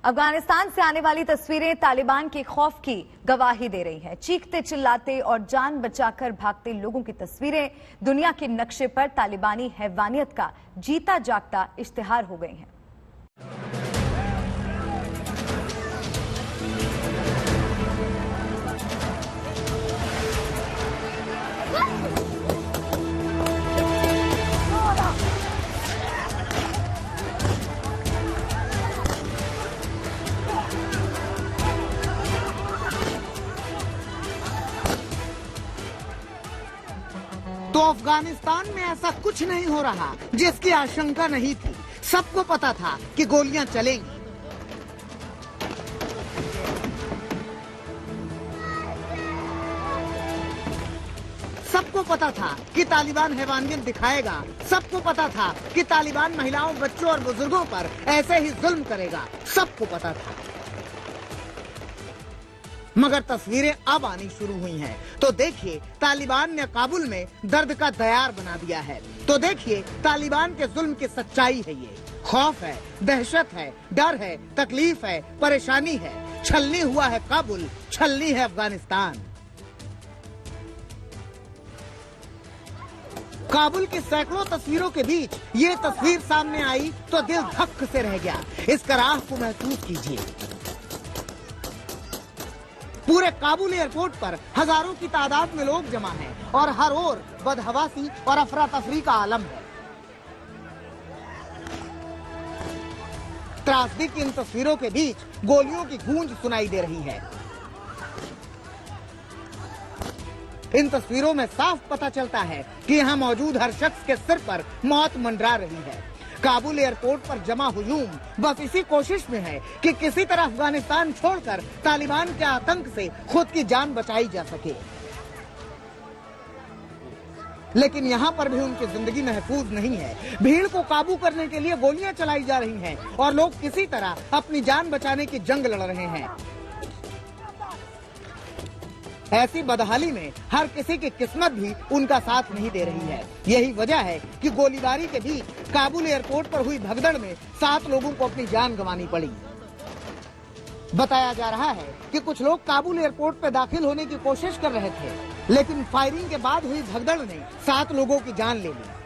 अफगानिस्तान से आने वाली तस्वीरें तालिबान के खौफ की गवाही दे रही हैं। चीखते चिल्लाते और जान बचाकर भागते लोगों की तस्वीरें दुनिया के नक्शे पर तालिबानी हैवानियत का जीता जागता इश्तिहार हो गई हैं। तो अफगानिस्तान में ऐसा कुछ नहीं हो रहा जिसकी आशंका नहीं थी। सबको पता था कि गोलियां चलेंगी। सबको पता था कि तालिबान हैवानियत दिखाएगा। सबको पता था कि तालिबान महिलाओं, बच्चों और बुजुर्गों पर ऐसे ही जुल्म करेगा। सबको पता था। मगर तस्वीरें अब आनी शुरू हुई हैं। तो देखिए, तालिबान ने काबुल में दर्द का दयार बना दिया है। तो देखिए, तालिबान के जुल्म की सच्चाई है। ये खौफ है, दहशत है, डर है, तकलीफ है, परेशानी है। छलनी हुआ है काबुल, छलनी है अफगानिस्तान। काबुल की सैकड़ों तस्वीरों के बीच ये तस्वीर सामने आई तो दिल धक से रह गया। इस कराह को महसूस कीजिए। पूरे काबुल एयरपोर्ट पर हजारों की तादाद में लोग जमा हैं और हर ओर बदहवासी और अफरा तफरी का आलम है। त्रासदी की इन तस्वीरों के बीच गोलियों की गूंज सुनाई दे रही है। इन तस्वीरों में साफ पता चलता है कि यहाँ मौजूद हर शख्स के सिर पर मौत मंडरा रही है। काबुल एयरपोर्ट पर जमा हुजूम बस इसी कोशिश में है कि किसी तरह अफगानिस्तान छोड़कर तालिबान के आतंक से खुद की जान बचाई जा सके। लेकिन यहाँ पर भी उनकी जिंदगी महफूज नहीं है। भीड़ को काबू करने के लिए गोलियां चलाई जा रही हैं और लोग किसी तरह अपनी जान बचाने की जंग लड़ रहे हैं। ऐसी बदहाली में हर किसी की किस्मत भी उनका साथ नहीं दे रही है। यही वजह है कि गोलीबारी के बीच काबुल एयरपोर्ट पर हुई भगदड़ में 7 लोगों को अपनी जान गंवानी पड़ी। बताया जा रहा है कि कुछ लोग काबुल एयरपोर्ट पर दाखिल होने की कोशिश कर रहे थे, लेकिन फायरिंग के बाद हुई भगदड़ ने 7 लोगों की जान ले ली।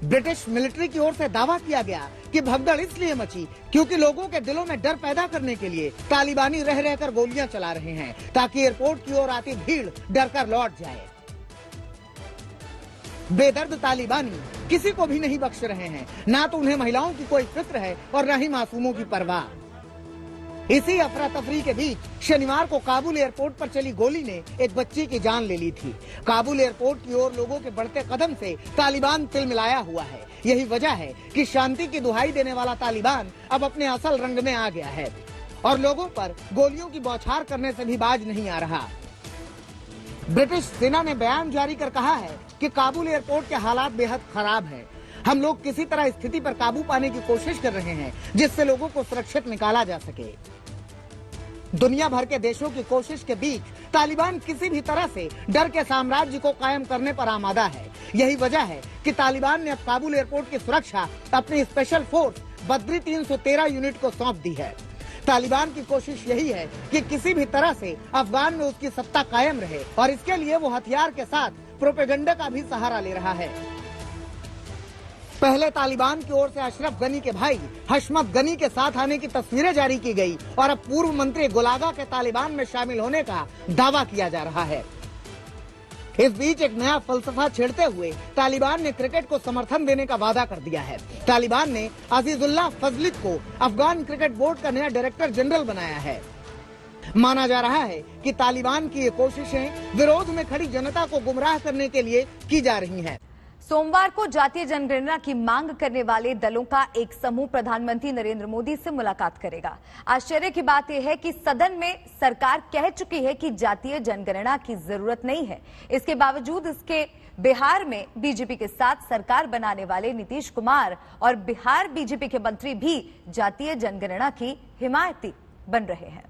ब्रिटिश मिलिट्री की ओर से दावा किया गया कि भगदड़ इसलिए मची क्योंकि लोगों के दिलों में डर पैदा करने के लिए तालिबानी रह रहकर गोलियां चला रहे हैं, ताकि एयरपोर्ट की ओर आती भीड़ डरकर लौट जाए। बेदर्द तालिबानी किसी को भी नहीं बख्श रहे हैं। ना तो उन्हें महिलाओं की कोई फिक्र है और न ही मासूमों की परवाह। इसी अफरा तफरी के बीच शनिवार को काबुल एयरपोर्ट पर चली गोली ने एक बच्ची की जान ले ली थी। काबुल एयरपोर्ट की ओर लोगों के बढ़ते कदम से तालिबान तिलमिलाया हुआ है। यही वजह है कि शांति की दुहाई देने वाला तालिबान अब अपने असल रंग में आ गया है और लोगों पर गोलियों की बौछार करने से भी बाज नहीं आ रहा। ब्रिटिश सेना ने बयान जारी कर कहा है कि काबुल एयरपोर्ट के हालात बेहद खराब है। हम लोग किसी तरह स्थिति पर काबू पाने की कोशिश कर रहे हैं जिससे लोगों को सुरक्षित निकाला जा सके। दुनिया भर के देशों की कोशिश के बीच तालिबान किसी भी तरह से डर के साम्राज्य को कायम करने पर आमादा है। यही वजह है कि तालिबान ने अब काबुल एयरपोर्ट की सुरक्षा अपनी स्पेशल फोर्स बद्री 313 यूनिट को सौंप दी है। तालिबान की कोशिश यही है कि किसी भी तरह से अफगान में उसकी सत्ता कायम रहे और इसके लिए वो हथियार के साथ प्रोपेगेंडा का भी सहारा ले रहा है। पहले तालिबान की ओर से अशरफ गनी के भाई हशमत गनी के साथ आने की तस्वीरें जारी की गई और अब पूर्व मंत्री गुलागा के तालिबान में शामिल होने का दावा किया जा रहा है। इस बीच एक नया फलसफा छेड़ते हुए तालिबान ने क्रिकेट को समर्थन देने का वादा कर दिया है। तालिबान ने अजीजुल्लाह फजलिक को अफगान क्रिकेट बोर्ड का नया डायरेक्टर जनरल बनाया है। माना जा रहा है कि तालिबान की ये कोशिशें विरोध में खड़ी जनता को गुमराह करने के लिए की जा रही हैं। सोमवार को जातीय जनगणना की मांग करने वाले दलों का एक समूह प्रधानमंत्री नरेंद्र मोदी से मुलाकात करेगा। आश्चर्य की बात यह है कि सदन में सरकार कह चुकी है कि जातीय जनगणना की जरूरत नहीं है। इसके बावजूद इसके बिहार में बीजेपी के साथ सरकार बनाने वाले नीतीश कुमार और बिहार बीजेपी के मंत्री भी जातीय जनगणना की हिमायती बन रहे हैं।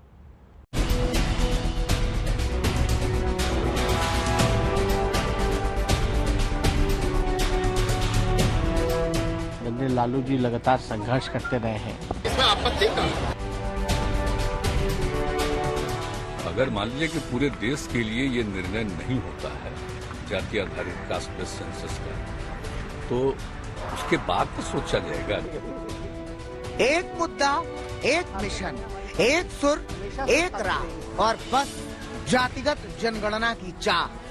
लालू जी लगातार संघर्ष करते रहे हैं। इसमें आपत्ति का अगर मान लीजिए कि पूरे देश के लिए ये निर्णय नहीं होता है जाति आधारित कास्ट बेस्ड सेंसस का, तो उसके बाद तो सोचा जाएगा। एक मुद्दा, एक मिशन, एक सुर, एक राह और बस जातिगत जनगणना की चाह।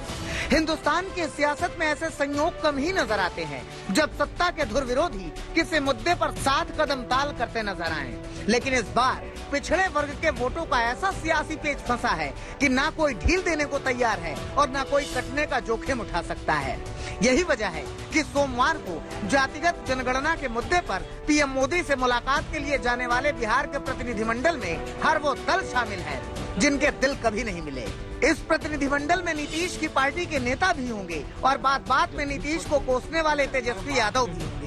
हिंदुस्तान की सियासत में ऐसे संयोग कम ही नजर आते हैं जब सत्ता के धुर विरोधी किसी मुद्दे पर 7 कदम ताल करते नजर आए। लेकिन इस बार पिछड़े वर्ग के वोटों का ऐसा सियासी पेच फंसा है कि ना कोई ढील देने को तैयार है और ना कोई कटने का जोखिम उठा सकता है। यही वजह है कि सोमवार को जातिगत जनगणना के मुद्दे पर पीएम मोदी से मुलाकात के लिए जाने वाले बिहार के प्रतिनिधिमंडल में हर वो दल शामिल है जिनके दिल कभी नहीं मिले। इस प्रतिनिधिमंडल में नीतीश की पार्टी के नेता भी होंगे और बात बात में नीतीश को कोसने वाले तेजस्वी यादव भी होंगे।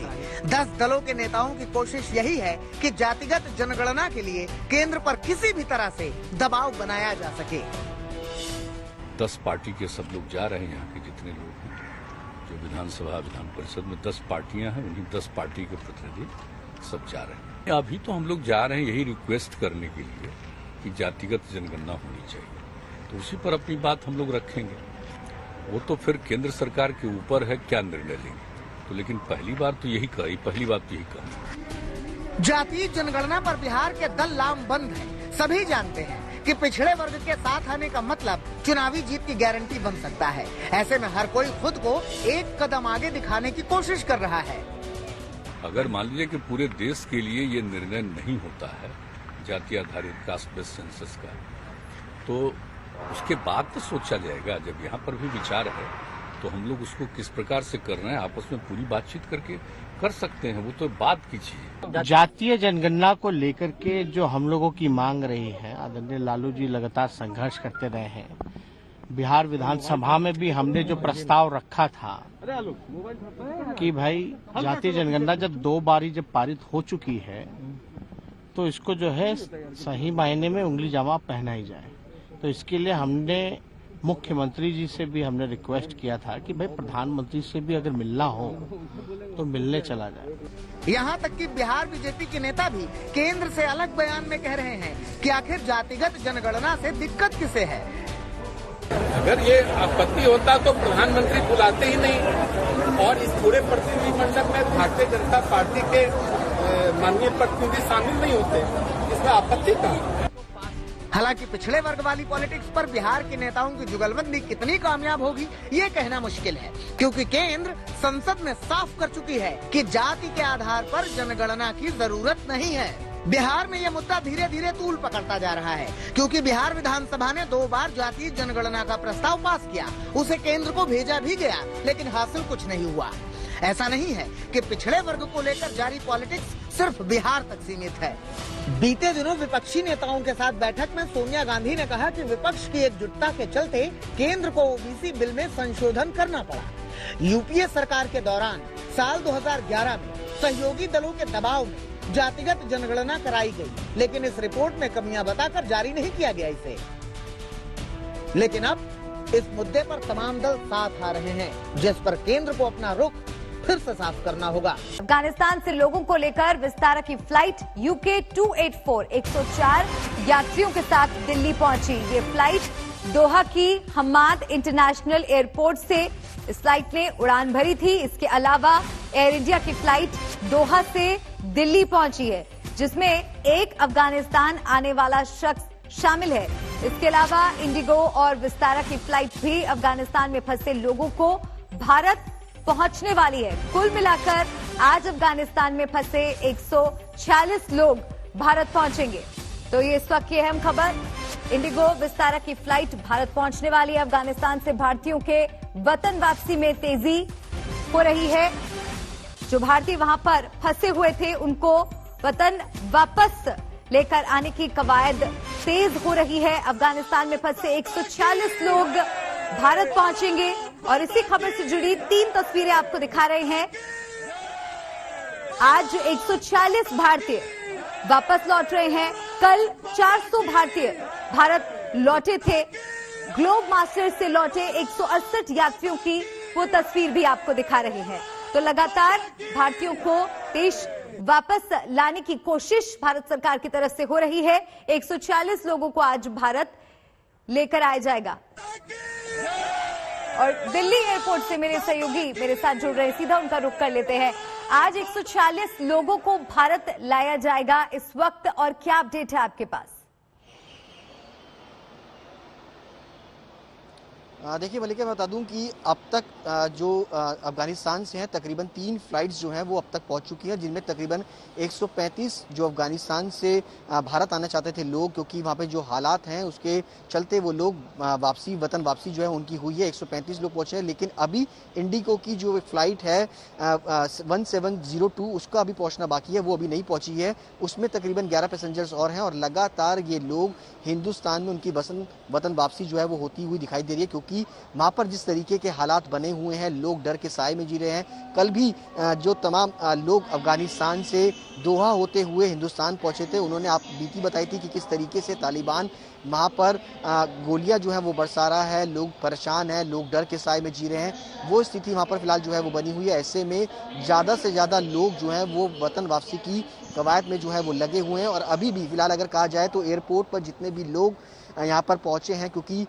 10 दलों के नेताओं की कोशिश यही है कि जातिगत जनगणना के लिए केंद्र पर किसी भी तरह से दबाव बनाया जा सके। 10 पार्टी के सब लोग जा रहे हैं, यहाँ के जितने लोग हैं, जो विधानसभा विधान परिषद में 10 पार्टियां हैं, उन्हीं 10 पार्टी के प्रतिनिधि सब जा रहे हैं। अभी तो हम लोग जा रहे हैं यही रिक्वेस्ट करने के लिए कि जातिगत जनगणना होनी चाहिए, तो उसी पर अपनी बात हम लोग रखेंगे। वो तो फिर केंद्र सरकार के ऊपर है क्या निर्णय लेंगे, तो लेकिन पहली बात तो यही कही। जातीय जनगणना पर बिहार के दल लामबंद हैं। सभी जानते हैं कि पिछड़े वर्ग के साथ आने का मतलब चुनावी जीत की गारंटी बन सकता है। ऐसे में हर कोई खुद को एक कदम आगे दिखाने की कोशिश कर रहा है। अगर मान लीजिए कि पूरे देश के लिए ये निर्णय नहीं होता है जाति आधारित कास्ट बेस्ड सेंसस का, तो उसके बाद तो सोचा जाएगा। जब यहाँ पर भी विचार है तो हम लोग उसको किस प्रकार से कर रहे हैं आपस में पूरी बातचीत करके कर सकते हैं, वो तो बात की चीज है। जातीय जनगणना को लेकर के जो हम लोगों की मांग रही है, आदरणीय लालू जी लगातार संघर्ष करते रहे हैं। बिहार विधानसभा में भी हमने जो प्रस्ताव रखा था कि भाई जातीय जनगणना जब 2 बारी जब पारित हो चुकी है तो इसको जो है सही मायने में उंगली जामा पहनाई जाए। तो इसके लिए हमने मुख्यमंत्री जी से भी हमने रिक्वेस्ट किया था कि भाई प्रधानमंत्री से भी अगर मिलना हो तो मिलने चला जाए। यहाँ तक कि बिहार बीजेपी के नेता भी केंद्र से अलग बयान में कह रहे हैं कि आखिर जातिगत जनगणना से दिक्कत किसे है। अगर ये आपत्ति होता तो प्रधानमंत्री बुलाते ही नहीं और इस पूरे प्रतिनिधिमंडल में भारतीय जनता पार्टी के माननीय प्रतिनिधि शामिल नहीं होते, इसमें आपत्ति कहाँ। हालांकि पिछड़े वर्ग वाली पॉलिटिक्स पर बिहार के नेताओं की जुगलबंदी कितनी कामयाब होगी ये कहना मुश्किल है, क्योंकि केंद्र संसद में साफ कर चुकी है कि जाति के आधार पर जनगणना की जरूरत नहीं है। बिहार में यह मुद्दा धीरे धीरे तूल पकड़ता जा रहा है, क्योंकि बिहार विधानसभा ने 2 बार जातीय जनगणना का प्रस्ताव पास किया। उसे केंद्र को भेजा भी गया, लेकिन हासिल कुछ नहीं हुआ। ऐसा नहीं है कि पिछड़े वर्ग को लेकर जारी पॉलिटिक्स सिर्फ बिहार तक सीमित है। बीते दिनों विपक्षी नेताओं के साथ बैठक में सोनिया गांधी ने कहा कि विपक्ष की एकजुटता के चलते केंद्र को ओबीसी बिल में संशोधन करना पड़ा। यूपीए सरकार के दौरान साल 2011 में सहयोगी दलों के दबाव में जातिगत जनगणना कराई गई, लेकिन इस रिपोर्ट में कमियां बताकर जारी नहीं किया गया इसे। लेकिन अब इस मुद्दे पर तमाम दल साथ आ रहे हैं, जिस पर केंद्र को अपना रुख फिर से साफ करना होगा। अफगानिस्तान से लोगों को लेकर विस्तारा की फ्लाइट UK 284 104 यात्रियों के साथ दिल्ली पहुंची। ये फ्लाइट दोहा की हम्माद इंटरनेशनल एयरपोर्ट से इस फ्लाइट ने उड़ान भरी थी। इसके अलावा एयर इंडिया की फ्लाइट दोहा से दिल्ली पहुंची है, जिसमें एक अफगानिस्तान आने वाला शख्स शामिल है। इसके अलावा इंडिगो और विस्तारा की फ्लाइट भी अफगानिस्तान में फंसे लोगों को भारत पहुंचने वाली है। कुल मिलाकर आज अफगानिस्तान में फंसे 146 लोग भारत पहुंचेंगे। तो ये इस वक्त की अहम खबर, इंडिगो विस्तारा की फ्लाइट भारत पहुंचने वाली है। अफगानिस्तान से भारतीयों के वतन वापसी में तेजी हो रही है। जो भारतीय वहां पर फंसे हुए थे उनको वतन वापस लेकर आने की कवायद तेज हो रही है। अफगानिस्तान में फंसे 146 लोग भारत पहुंचेंगे और इसी खबर से जुड़ी 3 तस्वीरें आपको दिखा रहे हैं। आज 146 भारतीय वापस लौट रहे हैं। कल 400 भारतीय भारत लौटे थे। ग्लोब मास्टर से लौटे 168 यात्रियों की वो तस्वीर भी आपको दिखा रहे हैं। तो लगातार भारतीयों को देश वापस लाने की कोशिश भारत सरकार की तरफ से हो रही है। 146 लोगों को आज भारत लेकर आया जाएगा। और दिल्ली एयरपोर्ट से मेरे सहयोगी मेरे साथ जुड़ रहे, सीधा उनका रुख कर लेते हैं। आज 146 लोगों को भारत लाया जाएगा इस वक्त, और क्या अपडेट है आपके पास? देखिए मलिका, मैं बता दूं कि अब तक जो अफगानिस्तान से हैं तकरीबन 3 फ्लाइट्स जो हैं वो अब तक पहुंच चुकी हैं, जिनमें तकरीबन 135 जो अफगानिस्तान से भारत आना चाहते थे लोग, क्योंकि वहां पे जो हालात हैं उसके चलते वो लोग वतन वापसी जो है उनकी हुई है। 135 लोग पहुंचे हैं, लेकिन अभी इंडिगो की जो एक फ्लाइट है 1702 उसका अभी पहुंचना बाकी है, वो अभी नहीं पहुंची है। उसमें तकरीबन 11 पैसेंजर्स और हैं, और लगातार ये लोग हिंदुस्तान में उनकी वतन वापसी जो है वो होती हुई दिखाई दे रही है, क्योंकि वहां पर जिस तरीके के हालात बने हुए हैं, लोग डर के साए में जी रहे हैं। कल भी जो तमाम लोग अफगानिस्तान से दोहा होते हुए हिंदुस्तान पहुंचे थे, उन्होंने आप बीती बताई थी कि किस तरीके से तालिबान वहां पर गोलियां जो है वो बरसा रहा है, लोग परेशान हैं, लोग डर के साए में जी रहे हैं। वो स्थिति वहां पर फिलहाल जो है वो बनी हुई है। ऐसे में ज्यादा से ज्यादा लोग जो हैं वो वतन वापसी की कवायद में जो है वो लगे हुए हैं। और अभी भी फिलहाल अगर कहा जाए तो एयरपोर्ट पर जितने भी लोग यहाँ पर पहुंचे हैं, क्योंकि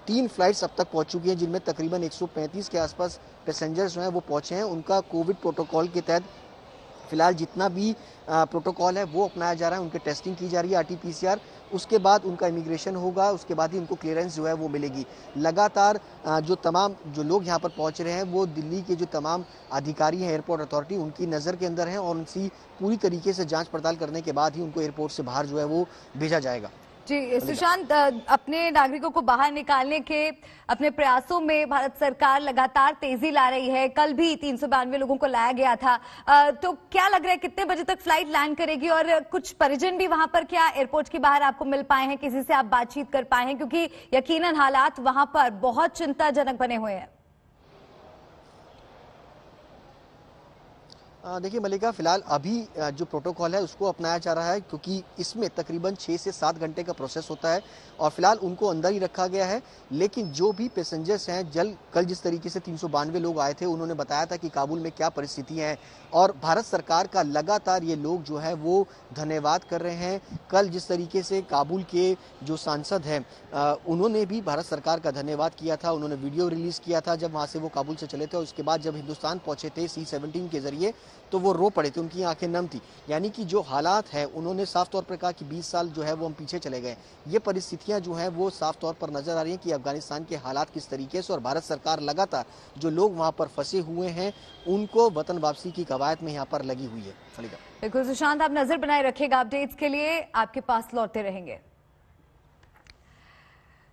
3 फ्लाइट्स अब तक पहुंच चुकी हैं, जिनमें तकरीबन 135 के आसपास पैसेंजर्स जो हैं वो पहुंचे हैं। उनका कोविड प्रोटोकॉल के तहत फिलहाल जितना भी प्रोटोकॉल है वो अपनाया जा रहा है, उनकी टेस्टिंग की जा रही है RT-PCR, उसके बाद उनका इमिग्रेशन होगा, उसके बाद ही उनको क्लियरेंस जो है वो मिलेगी। लगातार जो तमाम जो लोग यहाँ पर पहुँच रहे हैं वो दिल्ली के जो तमाम अधिकारी हैं एयरपोर्ट अथॉरिटी, उनकी नज़र के अंदर हैं, और उनसी पूरी तरीके से जाँच पड़ताल करने के बाद ही उनको एयरपोर्ट से बाहर जो है वो भेजा जाएगा। जी सुशांत, अपने नागरिकों को बाहर निकालने के अपने प्रयासों में भारत सरकार लगातार तेजी ला रही है। कल भी 392 लोगों को लाया गया था, तो क्या लग रहा है कितने बजे तक फ्लाइट लैंड करेगी? और कुछ परिजन भी वहां पर क्या एयरपोर्ट के बाहर आपको मिल पाए हैं, किसी से आप बातचीत कर पाए हैं? क्योंकि यकीनन हालात वहां पर बहुत चिंताजनक बने हुए हैं। देखिए मलिका, फिलहाल अभी जो प्रोटोकॉल है उसको अपनाया जा रहा है, क्योंकि इसमें तकरीबन 6 से 7 घंटे का प्रोसेस होता है, और फिलहाल उनको अंदर ही रखा गया है। लेकिन जो भी पैसेंजर्स हैं, कल जिस तरीके से 392 लोग आए थे, उन्होंने बताया था कि काबुल में क्या परिस्थिति है, और भारत सरकार का लगातार ये लोग जो है वो धन्यवाद कर रहे हैं। कल जिस तरीके से काबुल के जो सांसद हैं उन्होंने भी भारत सरकार का धन्यवाद किया था, उन्होंने वीडियो रिलीज किया था जब वहाँ से वो काबुल से चले थे, और उसके बाद जब हिंदुस्तान पहुंचे थे C-17 के जरिए, तो वो रो पड़े थे, उनकी आंखें नम थी। यानी कि जो हालात हैं, उन्होंने साफ तौर पर कहा कि 20 साल जो है वो हम पीछे चले गए। ये परिस्थितियां जो हैं वो साफ तौर पर नजर आ रही हैं कि अफगानिस्तान के हालात किस तरीके से, और भारत सरकार लगातार जो लोग वहां पर फंसे हुए हैं उनको वतन वापसी की कवायद में यहाँ पर लगी हुई है। बिल्कुल सुशांत, आप नजर बनाए रखिएगा, अपडेट्स के लिए आपके पास लौटते रहेंगे।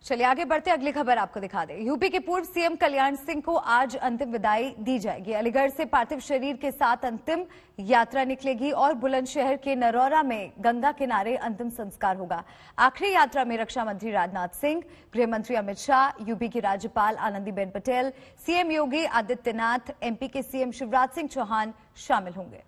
चलिए आगे बढ़ते, अगली खबर आपको दिखा दें। यूपी के पूर्व CM कल्याण सिंह को आज अंतिम विदाई दी जाएगी। अलीगढ़ से पार्थिव शरीर के साथ अंतिम यात्रा निकलेगी और बुलंदशहर के नरौरा में गंगा किनारे अंतिम संस्कार होगा। आखिरी यात्रा में रक्षा मंत्री राजनाथ सिंह, गृह मंत्री अमित शाह, यूपी की राज्यपाल आनंदीबेन पटेल, CM योगी आदित्यनाथ, MP के CM शिवराज सिंह चौहान शामिल होंगे।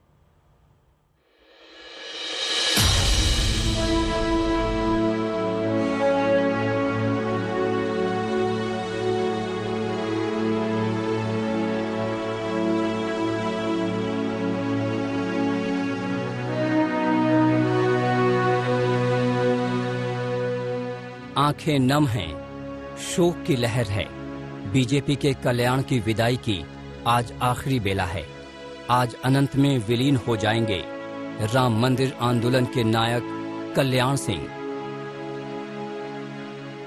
आंखें नम हैं, शोक की लहर है। बीजेपी के कल्याण की विदाई की आज आखिरी बेला है। आज अनंत में विलीन हो जाएंगे राम मंदिर आंदोलन के नायक कल्याण सिंह।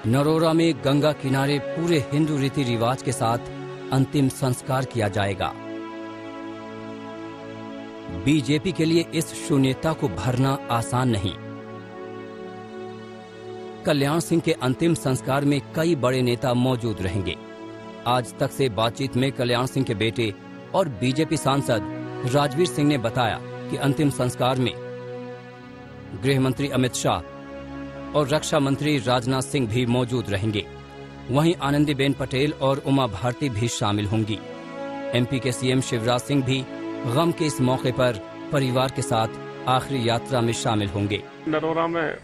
नरोरा में गंगा किनारे पूरे हिंदू रीति रिवाज के साथ अंतिम संस्कार किया जाएगा। बीजेपी के लिए इस शून्यता को भरना आसान नहीं। कल्याण सिंह के अंतिम संस्कार में कई बड़े नेता मौजूद रहेंगे। आज तक से बातचीत में कल्याण सिंह के बेटे और बीजेपी सांसद राजवीर सिंह ने बताया कि अंतिम संस्कार में गृह मंत्री अमित शाह और रक्षा मंत्री राजनाथ सिंह भी मौजूद रहेंगे। वहीं आनंदीबेन पटेल और उमा भारती भी शामिल होंगी। MP के CM शिवराज सिंह भी गम के इस मौके पर परिवार के साथ आखिरी यात्रा में शामिल होंगे। नरोरा में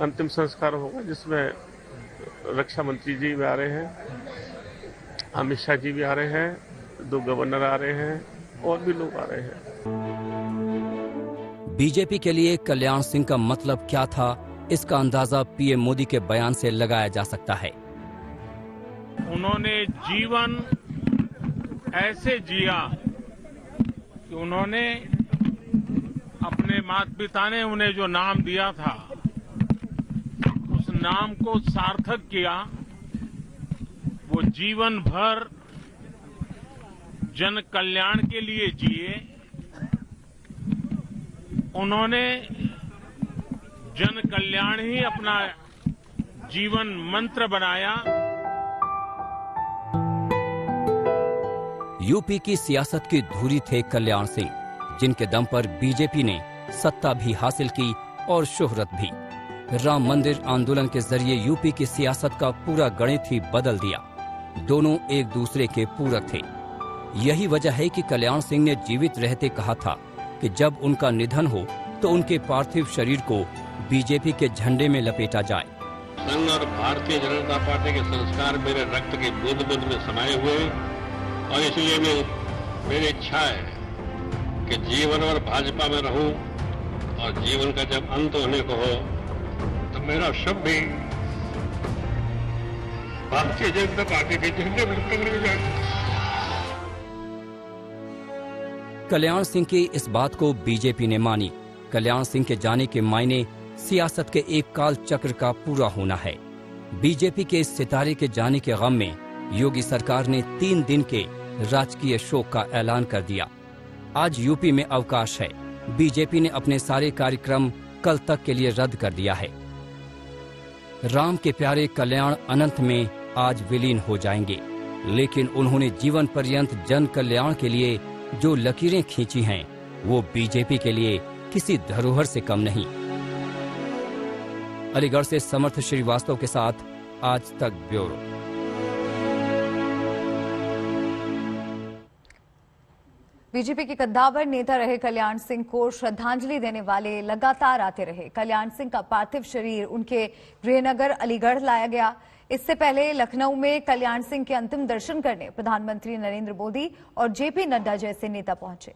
अंतिम संस्कार होगा, जिसमें रक्षा मंत्री जी भी आ रहे हैं, अमित शाह जी भी आ रहे हैं, 2 गवर्नर आ रहे हैं, और भी लोग आ रहे हैं। बीजेपी के लिए कल्याण सिंह का मतलब क्या था, इसका अंदाजा PM मोदी के बयान से लगाया जा सकता है। उन्होंने जीवन ऐसे जिया कि उन्होंने अपने माता पिता ने उन्हें जो नाम दिया था उस नाम को सार्थक किया। वो जीवन भर जन कल्याण के लिए जिए। उन्होंने जन कल्याण ही अपना जीवन मंत्र बनाया। यूपी की सियासत की धुरी थे कल्याण सिंह, जिनके दम पर बीजेपी ने सत्ता भी हासिल की और शोहरत भी। राम मंदिर आंदोलन के जरिए यूपी की सियासत का पूरा गणित ही बदल दिया। दोनों एक दूसरे के पूरक थे। यही वजह है कि कल्याण सिंह ने जीवित रहते कहा था कि जब उनका निधन हो तो उनके पार्थिव शरीर को बीजेपी के झंडे में लपेटा जाए। संघ और भारतीय जनता पार्टी के संस्कार मेरे रक्त की बूंद बूंद में समाये हुए और इसलिए मेरी इच्छा है कि जीवन और भाजपा में रहूं और जीवन का जब अंत होने को हो तो मेरा शव भी भारतीय जनता पार्टी के झंडे में लपेट जाए। कल्याण सिंह की इस बात को बीजेपी ने मानी। कल्याण सिंह के जाने के मायने सियासत के एक काल चक्र का पूरा होना है। बीजेपी के इस सितारे के जाने के गम में योगी सरकार ने 3 दिन के राजकीय शोक का ऐलान कर दिया। आज यूपी में अवकाश है। बीजेपी ने अपने सारे कार्यक्रम कल तक के लिए रद्द कर दिया है। राम के प्यारे कल्याण अनंत में आज विलीन हो जाएंगे, लेकिन उन्होंने जीवन पर्यंत जन कल्याण के लिए जो लकीरें खींची हैं, वो बीजेपी के लिए किसी धरोहर से कम नहीं। अलीगढ़ से समर्थ श्रीवास्तव के साथ आज तक ब्यूरो। बीजेपी के कद्दावर नेता रहे कल्याण सिंह को श्रद्धांजलि देने वाले लगातार आते रहे। कल्याण सिंह का पार्थिव शरीर उनके गृहनगर अलीगढ़ लाया गया। इससे पहले लखनऊ में कल्याण सिंह के अंतिम दर्शन करने प्रधानमंत्री नरेंद्र मोदी और जेपी नड्डा जैसे नेता पहुंचे।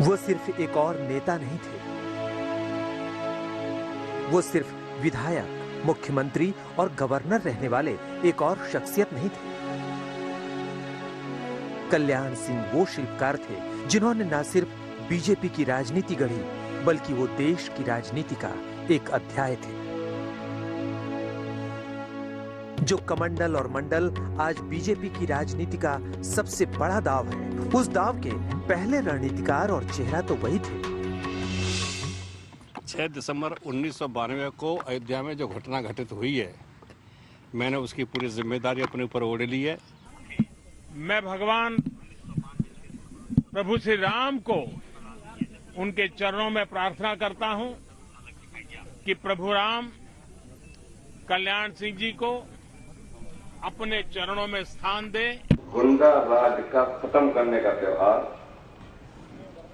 वो सिर्फ एक और नेता नहीं थे, वो सिर्फ विधायक, मुख्यमंत्री और गवर्नर रहने वाले एक और शख्सियत नहीं थे। कल्याण सिंह वो शिल्पकार थे जिन्होंने न सिर्फ बीजेपी की राजनीति गढ़ी, बल्कि वो देश की राजनीति का एक अध्याय थे। जो कमंडल और मंडल आज बीजेपी की राजनीति का सबसे बड़ा दाव है, उस दाव के पहले रणनीतिकार और चेहरा तो वही थे। 6 दिसंबर 1992 को अयोध्या में जो घटना घटित हुई है, मैंने उसकी पूरी जिम्मेदारी अपने ऊपर ओढ़ ली है। मैं भगवान प्रभु श्री राम को उनके चरणों में प्रार्थना करता हूं कि प्रभु राम कल्याण सिंह जी को अपने चरणों में स्थान दे। गुंडा राज का खत्म करने का त्योहार,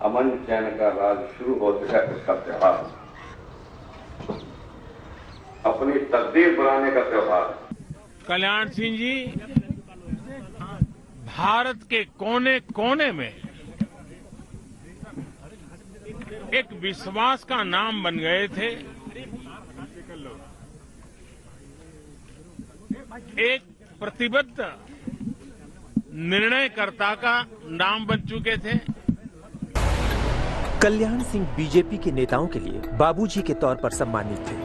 अमन चैन का राज शुरू हो चुका है, इसका त्योहार, अपनी तकदीर बनाने का त्योहार। कल्याण सिंह जी भारत के कोने कोने में एक विश्वास का नाम बन गए थे, एक प्रतिबद्ध निर्णयकर्ता का नाम बन चुके थे। कल्याण सिंह बीजेपी के नेताओं के लिए बाबूजी के तौर पर सम्मानित थे,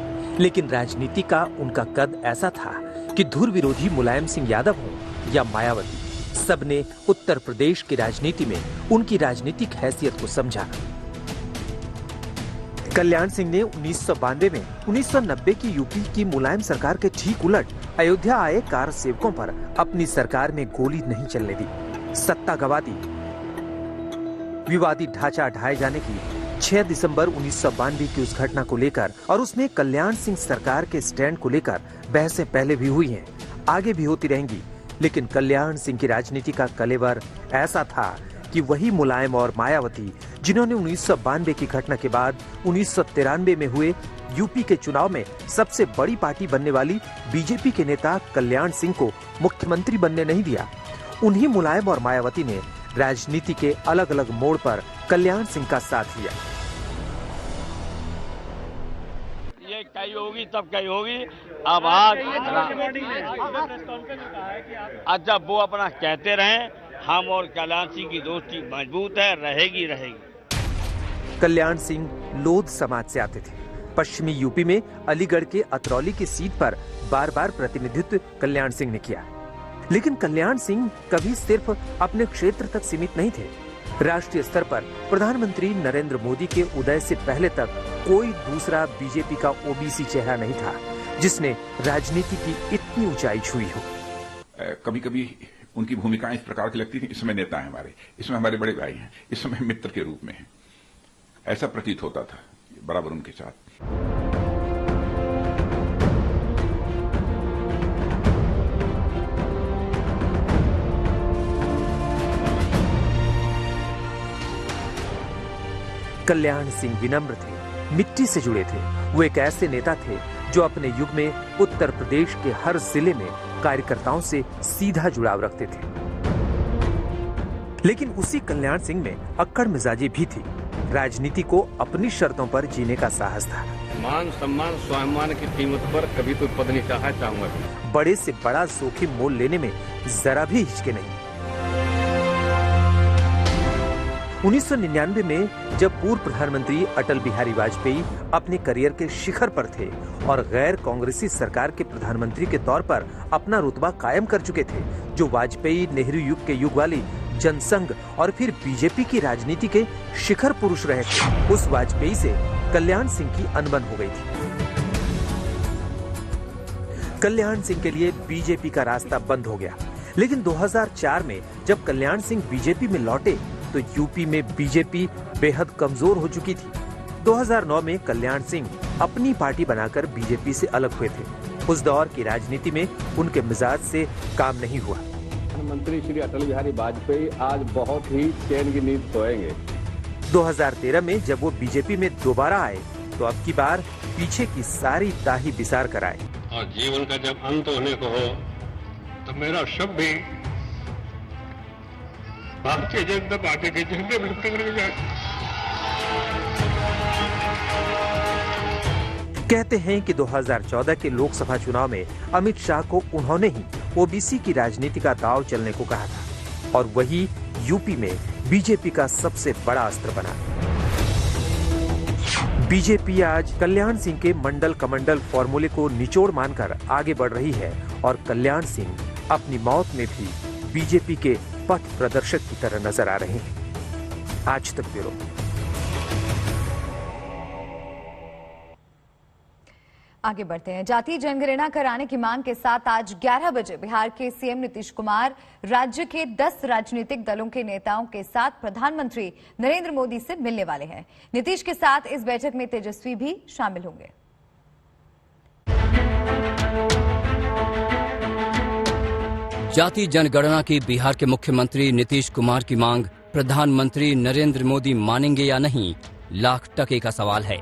लेकिन राजनीति का उनका कद ऐसा था कि धुर विरोधी मुलायम सिंह यादव हो या मायावती, सबने उत्तर प्रदेश की राजनीति में उनकी राजनीतिक हैसियत को समझा। कल्याण सिंह ने 1992 में 1990 की यूपी की मुलायम सरकार के ठीक उलट अयोध्या आए कार सेवकों पर अपनी सरकार में गोली नहीं चलने दी, सत्ता गवा दी। विवादित ढांचा ढाए जाने की 6 दिसंबर 1992 की उस घटना को लेकर और उसमें कल्याण सिंह सरकार के स्टैंड को लेकर बहसें पहले भी हुई हैं, आगे भी होती रहेंगी। लेकिन कल्याण सिंह की राजनीति का कलेवर ऐसा था कि वही मुलायम और मायावती जिन्होंने 1992 की घटना के बाद 1993 में हुए यूपी के चुनाव में सबसे बड़ी पार्टी बनने वाली बीजेपी के नेता कल्याण सिंह को मुख्यमंत्री बनने नहीं दिया, उन्हीं मुलायम और मायावती ने राजनीति के अलग अलग मोड़ पर कल्याण सिंह का साथ लिया। ये कही होगी तब कही होगी। अब आज जब वो अपना कहते रहे, हम और कल्याण सिंह की दोस्ती मजबूत है, रहेगी रहेगी। कल्याण सिंह लोध समाज से आते थे। पश्चिमी यूपी में अलीगढ़ के अतरौली की सीट पर बार बार प्रतिनिधित्व कल्याण सिंह ने किया, लेकिन कल्याण सिंह कभी सिर्फ अपने क्षेत्र तक सीमित नहीं थे। राष्ट्रीय स्तर पर प्रधानमंत्री नरेंद्र मोदी के उदय से पहले तक कोई दूसरा बीजेपी का ओबीसी चेहरा नहीं था जिसने राजनीति की इतनी ऊंचाई छुई हो। कभी कभी उनकी भूमिकाएं इस प्रकार की लगती थी, इसमें नेता है हमारे, इसमें हमारे बड़े भाई हैं, इसमें मित्र के रूप में है, ऐसा प्रतीत होता था बराबर उनके साथ। कल्याण सिंह विनम्र थे, मिट्टी से जुड़े थे। वो एक ऐसे नेता थे जो अपने युग में उत्तर प्रदेश के हर जिले में कार्यकर्ताओं से सीधा जुड़ाव रखते थे। लेकिन उसी कल्याण सिंह में अक्कड़ मिजाजी भी थी। राजनीति को अपनी शर्तों पर जीने का साहस था। मान सम्मान स्वाभिमान की कीमत पर कभी कोई पद नहीं चाहूंगा। बड़े से बड़ा जोखिम मोल लेने में जरा भी हिचके नहीं। 1999 में जब पूर्व प्रधानमंत्री अटल बिहारी वाजपेयी अपने करियर के शिखर पर थे और गैर कांग्रेसी सरकार के प्रधानमंत्री के तौर पर अपना रुतबा कायम कर चुके थे, जो वाजपेयी नेहरू युग के युग वाली जनसंघ और फिर बीजेपी की राजनीति के शिखर पुरुष रहे थे, उस वाजपेयी से कल्याण सिंह की अनबन हो गई थी। कल्याण सिंह के लिए बीजेपी का रास्ता बंद हो गया। लेकिन 2004 में जब कल्याण सिंह बीजेपी में लौटे तो यूपी में बीजेपी बेहद कमजोर हो चुकी थी। 2009 में कल्याण सिंह अपनी पार्टी बनाकर बीजेपी से अलग हुए थे। उस दौर की राजनीति में उनके मिजाज से काम नहीं हुआ। प्रधानमंत्री श्री अटल बिहारी वाजपेयी आज बहुत ही चैन की नींद सोएंगे। 2013 में जब वो बीजेपी में दोबारा आए तो अब की बार पीछे की सारी दाही बिसार कर आए। और जीवन का जब अंत होने को हो तो मेरा शब्द भी भारतीय जनता पार्टी के झंडे में लटक जाए। कहते हैं कि 2014 के लोकसभा चुनाव में अमित शाह को उन्होंने ही ओबीसी की राजनीति का दांव चलने को कहा था और वही यूपी में बीजेपी का सबसे बड़ा अस्त्र बना। बीजेपी आज कल्याण सिंह के मंडल कमंडल फॉर्मूले को निचोड़ मानकर आगे बढ़ रही है और कल्याण सिंह अपनी मौत में भी बीजेपी के पथ प्रदर्शक की तरह नजर आ रहे हैं। आज तक ब्यूरो। आगे बढ़ते हैं। जातीय जनगणना कराने की मांग के साथ आज 11 बजे बिहार के सीएम नीतीश कुमार राज्य के 10 राजनीतिक दलों के नेताओं के साथ प्रधानमंत्री नरेंद्र मोदी से मिलने वाले हैं। नीतीश के साथ इस बैठक में तेजस्वी भी शामिल होंगे। जातीय जनगणना की बिहार के मुख्यमंत्री नीतीश कुमार की मांग प्रधानमंत्री नरेंद्र मोदी मानेंगे या नहीं, लाख टके का सवाल है।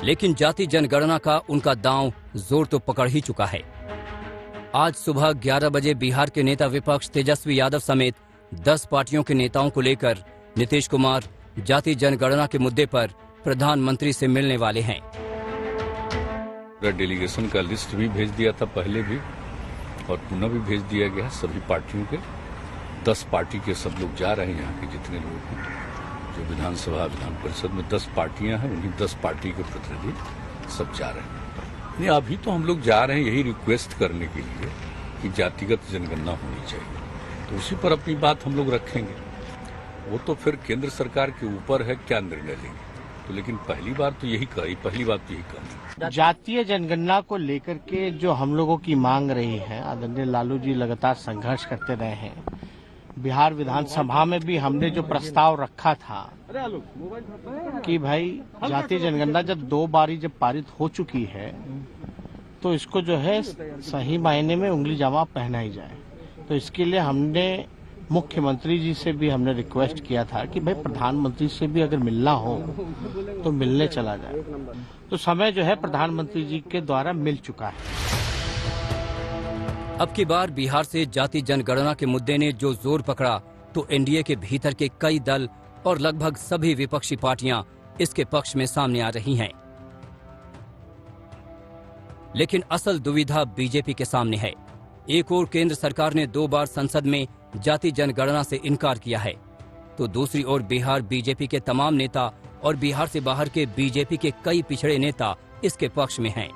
लेकिन जातीय जनगणना का उनका दांव जोर तो पकड़ ही चुका है। आज सुबह 11 बजे बिहार के नेता विपक्ष तेजस्वी यादव समेत 10 पार्टियों के नेताओं को लेकर नीतीश कुमार जातीय जनगणना के मुद्दे पर प्रधानमंत्री से मिलने वाले हैं। डेलीगेशन का लिस्ट भी भेज दिया था पहले भी और पुनः भी भेज दिया गया। सभी पार्टियों के 10 पार्टी के सब लोग जा रहे हैं। यहाँ के जितने लोग हैं, जो विधानसभा विधान परिषद में 10 पार्टियां हैं, उन्हीं 10 पार्टी के प्रतिनिधि सब जा रहे हैं। नहीं, अभी तो हम लोग जा रहे हैं यही रिक्वेस्ट करने के लिए कि जातिगत जनगणना होनी चाहिए, तो उसी पर अपनी बात हम लोग रखेंगे। वो तो फिर केंद्र सरकार के ऊपर है क्या निर्णय लेंगे। तो लेकिन पहली बात तो यही करनी। जातीय जनगणना को लेकर के जो हम लोगों की मांग रही है, आदरणीय लालू जी लगातार संघर्ष करते रहे हैं। बिहार विधानसभा में भी हमने जो प्रस्ताव रखा था कि भाई जातीय जनगणना जब 2 बारी जब पारित हो चुकी है तो इसको जो है सही मायने में उंगली जामा पहनाई जाए। तो इसके लिए हमने मुख्यमंत्री जी से भी हमने रिक्वेस्ट किया था कि भाई प्रधानमंत्री से भी अगर मिलना हो तो मिलने चला जाए। तो समय जो है प्रधानमंत्री जी के द्वारा मिल चुका है। अब की बार बिहार से जाति जनगणना के मुद्दे ने जो जोर पकड़ा तो एनडीए के भीतर के कई दल और लगभग सभी विपक्षी पार्टियां इसके पक्ष में सामने आ रही हैं। लेकिन असल दुविधा बीजेपी के सामने है। एक ओर केंद्र सरकार ने 2 बार संसद में जाति जनगणना से इनकार किया है, तो दूसरी ओर बिहार बीजेपी के तमाम नेता और बिहार से बाहर के बीजेपी के कई पिछड़े नेता इसके पक्ष में हैं।